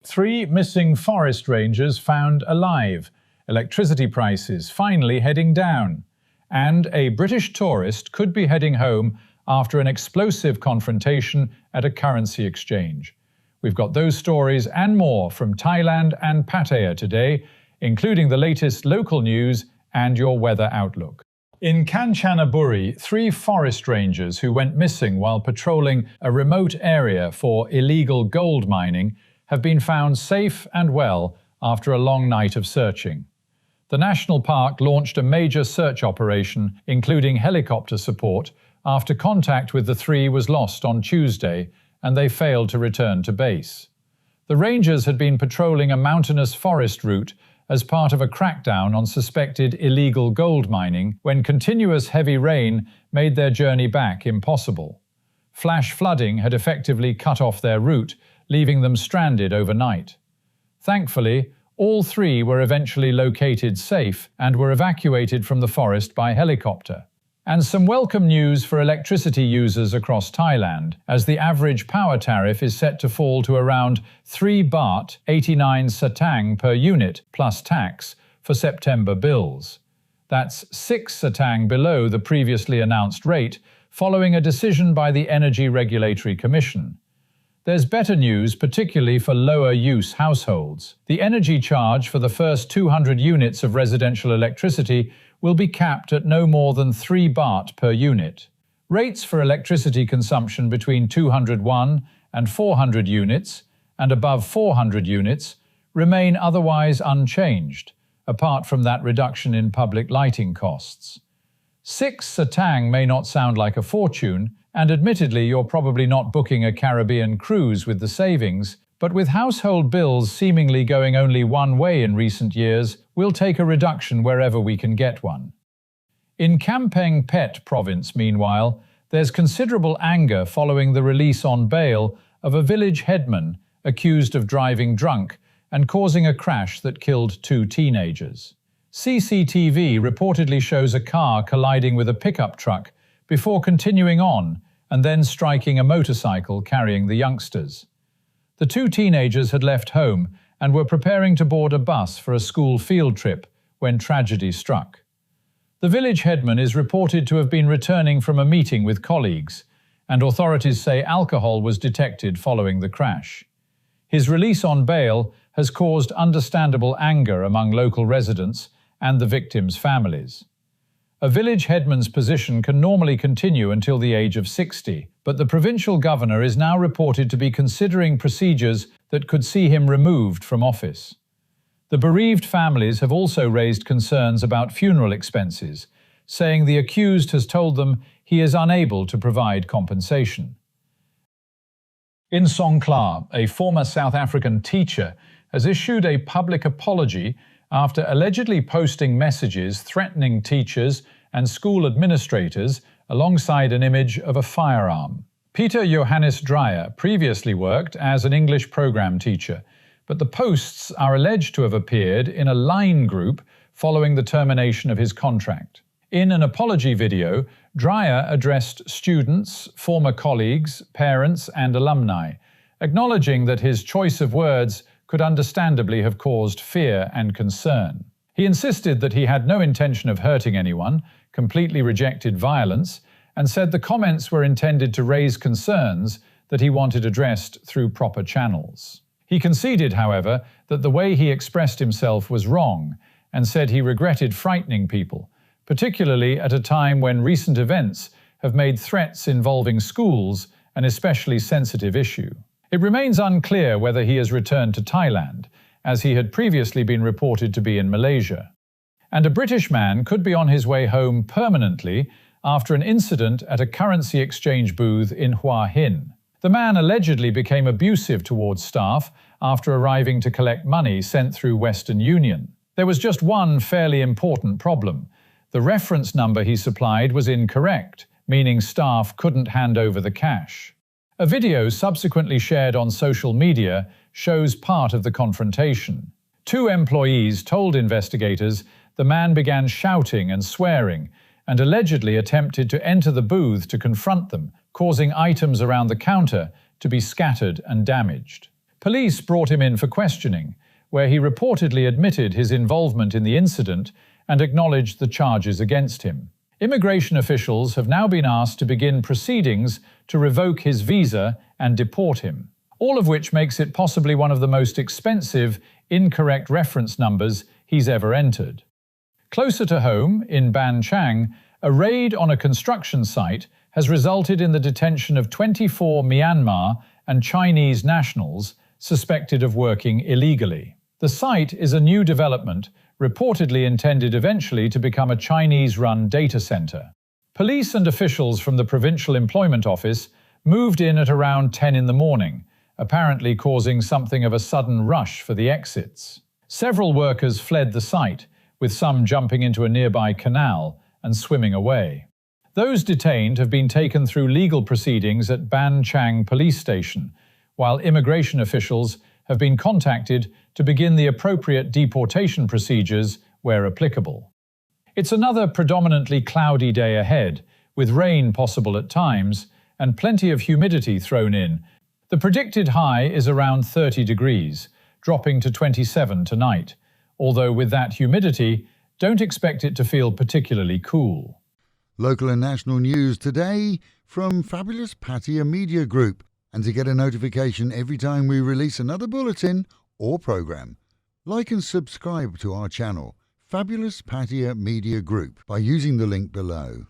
3 missing forest rangers found alive, electricity prices finally heading down, and a British tourist could be heading home after an explosive confrontation at a currency exchange. We've got those stories and more from Thailand and Pattaya today, including the latest local news and your weather outlook. In Kanchanaburi, 3 forest rangers who went missing while patrolling a remote area for illegal gold mining have been found safe and well after a long night of searching. The national park launched a major search operation, including helicopter support, after contact with the 3 was lost on Tuesday and they failed to return to base. The rangers had been patrolling a mountainous forest route as part of a crackdown on suspected illegal gold mining when continuous heavy rain made their journey back impossible. Flash flooding had effectively cut off their route, leaving them stranded overnight. Thankfully, all 3 were eventually located safe and were evacuated from the forest by helicopter. And some welcome news for electricity users across Thailand, as the average power tariff is set to fall to around 3 baht 89 satang per unit plus tax for September bills. That's 6 satang below the previously announced rate, following a decision by the Energy Regulatory Commission. There's better news, particularly for lower-use households. The energy charge for the first 200 units of residential electricity will be capped at no more than 3 baht per unit. Rates for electricity consumption between 201 and 400 units and above 400 units remain otherwise unchanged, apart from that reduction in public lighting costs. 6 satang may not sound like a fortune, and admittedly you're probably not booking a Caribbean cruise with the savings, but with household bills seemingly going only one way in recent years, we'll take a reduction wherever we can get one. In Kampeng Phet province, meanwhile, there's considerable anger following the release on bail of a village headman accused of driving drunk and causing a crash that killed 2 teenagers. CCTV reportedly shows a car colliding with a pickup truck before continuing on and then striking a motorcycle carrying the youngsters. The 2 teenagers had left home and were preparing to board a bus for a school field trip when tragedy struck. The village headman is reported to have been returning from a meeting with colleagues, and authorities say alcohol was detected following the crash. His release on bail has caused understandable anger among local residents and the victims' families. A village headman's position can normally continue until the age of 60, but the provincial governor is now reported to be considering procedures that could see him removed from office. The bereaved families have also raised concerns about funeral expenses, saying the accused has told them he is unable to provide compensation. In Songkhla, a former South African teacher has issued a public apology after allegedly posting messages threatening teachers and school administrators alongside an image of a firearm. Peter Johannes Dreyer previously worked as an English program teacher, but the posts are alleged to have appeared in a line group following the termination of his contract. In an apology video, Dreyer addressed students, former colleagues, parents, and alumni, acknowledging that his choice of words could understandably have caused fear and concern. He insisted that he had no intention of hurting anyone, completely rejected violence, and said the comments were intended to raise concerns that he wanted addressed through proper channels. He conceded, however, that the way he expressed himself was wrong, and said he regretted frightening people, particularly at a time when recent events have made threats involving schools an especially sensitive issue. It remains unclear whether he has returned to Thailand, as he had previously been reported to be in Malaysia. And a British man could be on his way home permanently after an incident at a currency exchange booth in Hua Hin. The man allegedly became abusive towards staff after arriving to collect money sent through Western Union. There was just one fairly important problem. The reference number he supplied was incorrect, meaning staff couldn't hand over the cash. A video subsequently shared on social media shows part of the confrontation. 2 employees told investigators the man began shouting and swearing and allegedly attempted to enter the booth to confront them, causing items around the counter to be scattered and damaged. Police brought him in for questioning, where he reportedly admitted his involvement in the incident and acknowledged the charges against him. Immigration officials have now been asked to begin proceedings to revoke his visa and deport him, all of which makes it possibly one of the most expensive, incorrect reference numbers he's ever entered. Closer to home, in Ban Chang, a raid on a construction site has resulted in the detention of 24 Myanmar and Chinese nationals suspected of working illegally. The site is a new development, reportedly intended eventually to become a Chinese-run data center. Police and officials from the Provincial Employment Office moved in at around 10 in the morning, apparently causing something of a sudden rush for the exits. Several workers fled the site, with some jumping into a nearby canal and swimming away. Those detained have been taken through legal proceedings at Ban Chang Police Station, while immigration officials have been contacted to begin the appropriate deportation procedures where applicable. It's another predominantly cloudy day ahead, with rain possible at times and plenty of humidity thrown in. The predicted high is around 30 degrees, dropping to 27 tonight. Although with that humidity, don't expect it to feel particularly cool. Local and national news today from fabulous Pattaya Media Group. And to get a notification every time we release another bulletin or program, like and subscribe to our channel, Fabulous Pattaya Media Group, by using the link below.